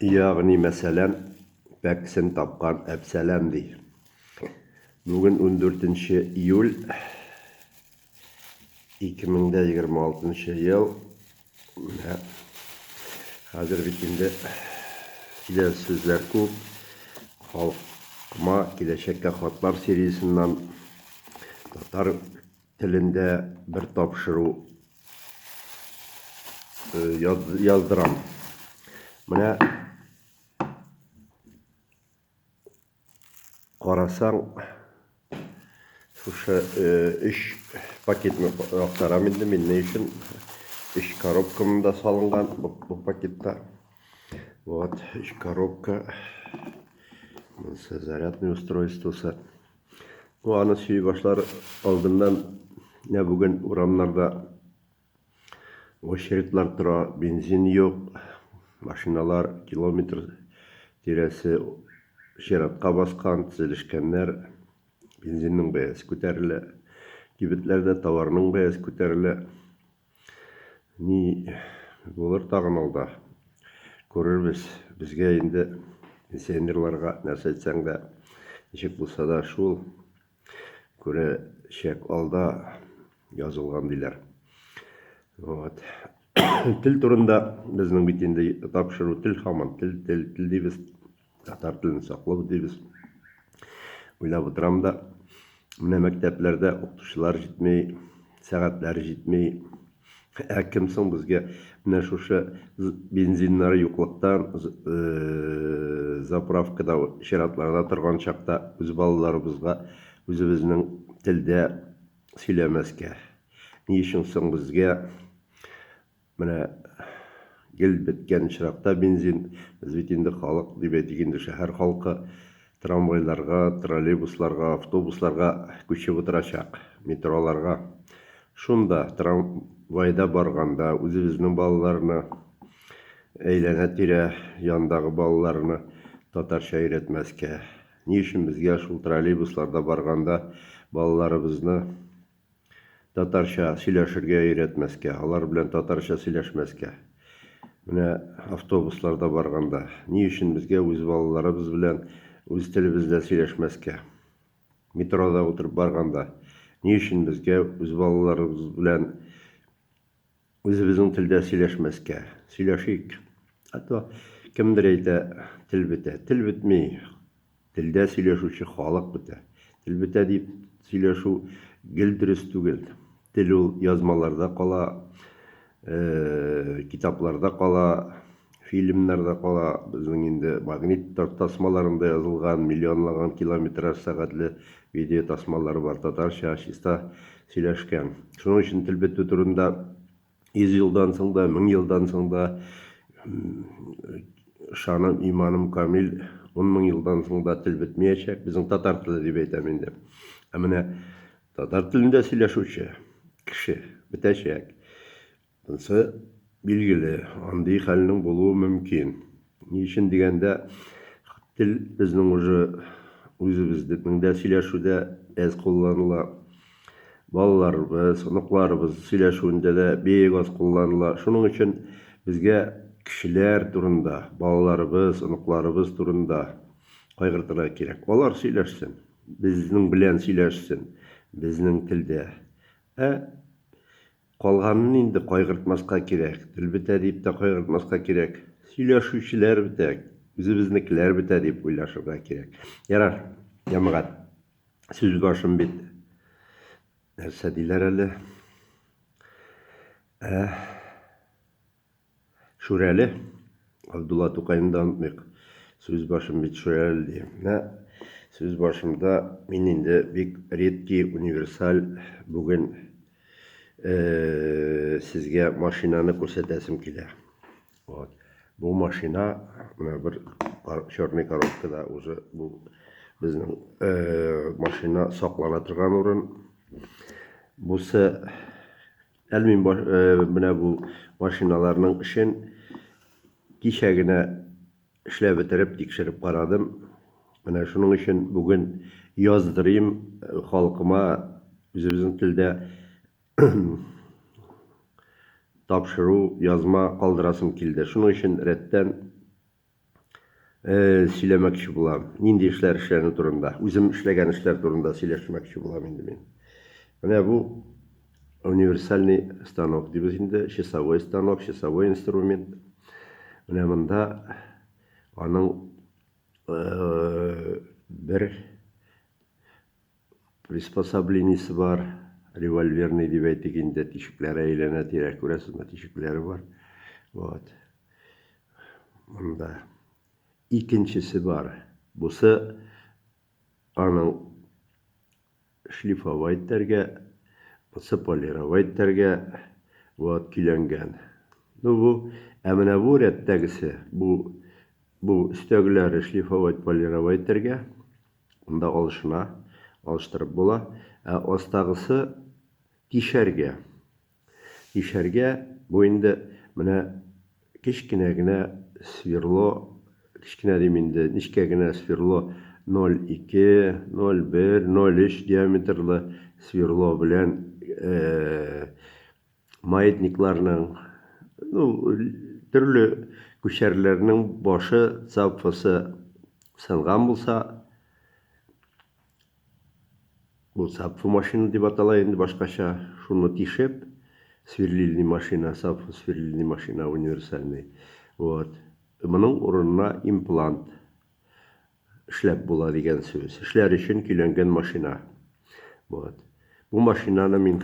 Ягъни мәсәлән, пәкесен тапкан Әпсәләм ди. Бүген 14 июль 2026 ел. Хәзер бит инде киләсе сүзләр күп. Халкыма киләчәккә хатлар сериясеннән татар телендә бер тапшыру яздырам. Менә карасаң, шушы 3 пакетны актарам инде мин ни өчен. 3 коробкамда салынган бу пакетта. Вот, 3 коробка. Монсы зарядный устройствосы. Ну, аны сөй башлар алдыннан бүген урамнарда очередьлар тора, бензин юк, машиналар километр тирәсе чиратка баскан, тезелешкәннәр, бензинның бәясе күтәрелә, кибетләрдә товарның бәясе күтәрелә. Ни булыр тагын алда? Күрербез. Безгә инде пенсионерларга нәрсә әйтсәң дә, ничек булса да шул күрәчәк алда язылган диләр. Вот. Тел турында безнең бит инде тапшыру тел һаман тел дибез. Татар телен саклау дибез. Уйлап утырам да, менә мәктәпләрдә укытучылар җитмәй, сәгатьләр җитмәй. Кем соң безгә менә шушы бензиннары юклыктан заправкада чиратларда торган чакта үз балаларыбызга үзебезнең телдә сөйләмәскә. Ни өчен соң безгә менә гел беткән чиракта бензин, без бит инде халык дип әйтик инде, шәһәр халкы трамвайларга, троллейбусларга, автобусларга күчеп утырачак, метроларга. Шунда трамвайда барганда үзебезнең балаларны әйләнә-тирә яндагы балаларны татарча өйрәтмәскә. Ни өчен безгә шул троллейбусларда барганда балаларыбызны татарча сөйләшергә өйрәтмәскә, алар белән татарча сөйләшмәскә. Менә автобусларда барганда ни өчен безгә үз балаларыбыз белән үз телебездә сөйләшмәскә. Метрода утырып барганда ни өчен безгә үз балаларыбыз белән үзебезнең телдә сөйләшмәскә. Сөйләшик. Ато кемдер әйтә, тел бетә. Тел бетми. Телдә сөйләшүче халык бетә. Тел бетә дип сөйләшү гел дөрес түгел. Тел ул язмаларда кала, китапларда кала, фильмнарда кала, безнең инде магнит тасмаларында язылган миллионлаган километраж сәгатьле видео тасмалары бар, татарча чиста сөйләшкән. Шуның өчен тел бетү турында 100 елдан соң да, 1000 елдан соң да, шаным, иманым камил, 10 000 елдан соң да тел бетмәячәк. Безнең татар теле дип әйтәм инде. Менә татар телендә сөйләшүче кеше бетәчәк. Монсы билгеле, андый хәлнең булуы мөмкин. Ни өчен дигәндә, тел безнең үзебезнең дә сөйләшүдә әз кулланыла. Балаларыбыз, оныкларыбыз сөйләшүендә дә бик аз кулланыла. Шуның өчен безгә кешеләр турында, балаларыбыз, оныкларыбыз турында кайгыртырга кирәк. Алар сөйләшсен, безнең белән сөйләшсен, безнең телдә. Калганын инде кайгыртмаска кирәк. Тел бетә дип тә кайгыртмаска кирәк. Сөйләшүчеләр бетә, үзебезнекеләр бетә дип уйлашырга кирәк. Ярар, җәмәгать. Сүз башым бит. Нәрсә диләр әле? Шүрәле. Абдулла Тукайны онытмыйк. Сүз башым бит шүрәле ди. Сүз башымда мин инде бик редкий, универсаль бүген сезгә машинаны күрсәтәсем килә. Вот. Бу машина менә бер черный коробкада уже бу безнең машина саклана торган урын. Бусы менә бу машиналарның эшен кичә генә эшләп бетереп тикшереп карадым. Менә шуның өчен бүген яздырыйм халкыма үзебезнең телдә тапшыру язма калдырасым килде. Шуның өчен рәттән Сөйләмәкче булам. Нинди эшләр эшләнү турында, үзем эшләгән эшләр турында сөйләшмәкче булам инде мин. Менә бу универсальный станок дибез инде, часовой станок, часовой инструмент. Менә монда аның бер приспособлениясе бар, револьверный дип әйтик инде, тишекләре әйләнә тирә, күрәсезме, тишекләре бар. Вот. Монда икенчесе бар. Бусы аның шлифовать итәргә, бусы полировать итәргә вот көйләнгән. Бу, менә бу рәттәгесе, бу өстәгеләре шлифовать, полировать итәргә, монда алыштырып була. Астагысы тишәргә. Тишәргә бу инде менә кечкенә генә сверло, кечкенә дим инде, нечкә генә сверло 0,2, 0,1, 0,3 диаметрлы сверло белән маятникларның, төрле күчәрләрнең башы, цапфасы сынган булса, бу цапфа машина дип атала инде башкача, шуны тишеп, сверлильный машина, цапфа сверлильный машина универсальный. Вот. Моның урынына имплант эшләп була дигән сүз. Эшләр өчен көйләнгән машина. Вот. Бу машинаны мин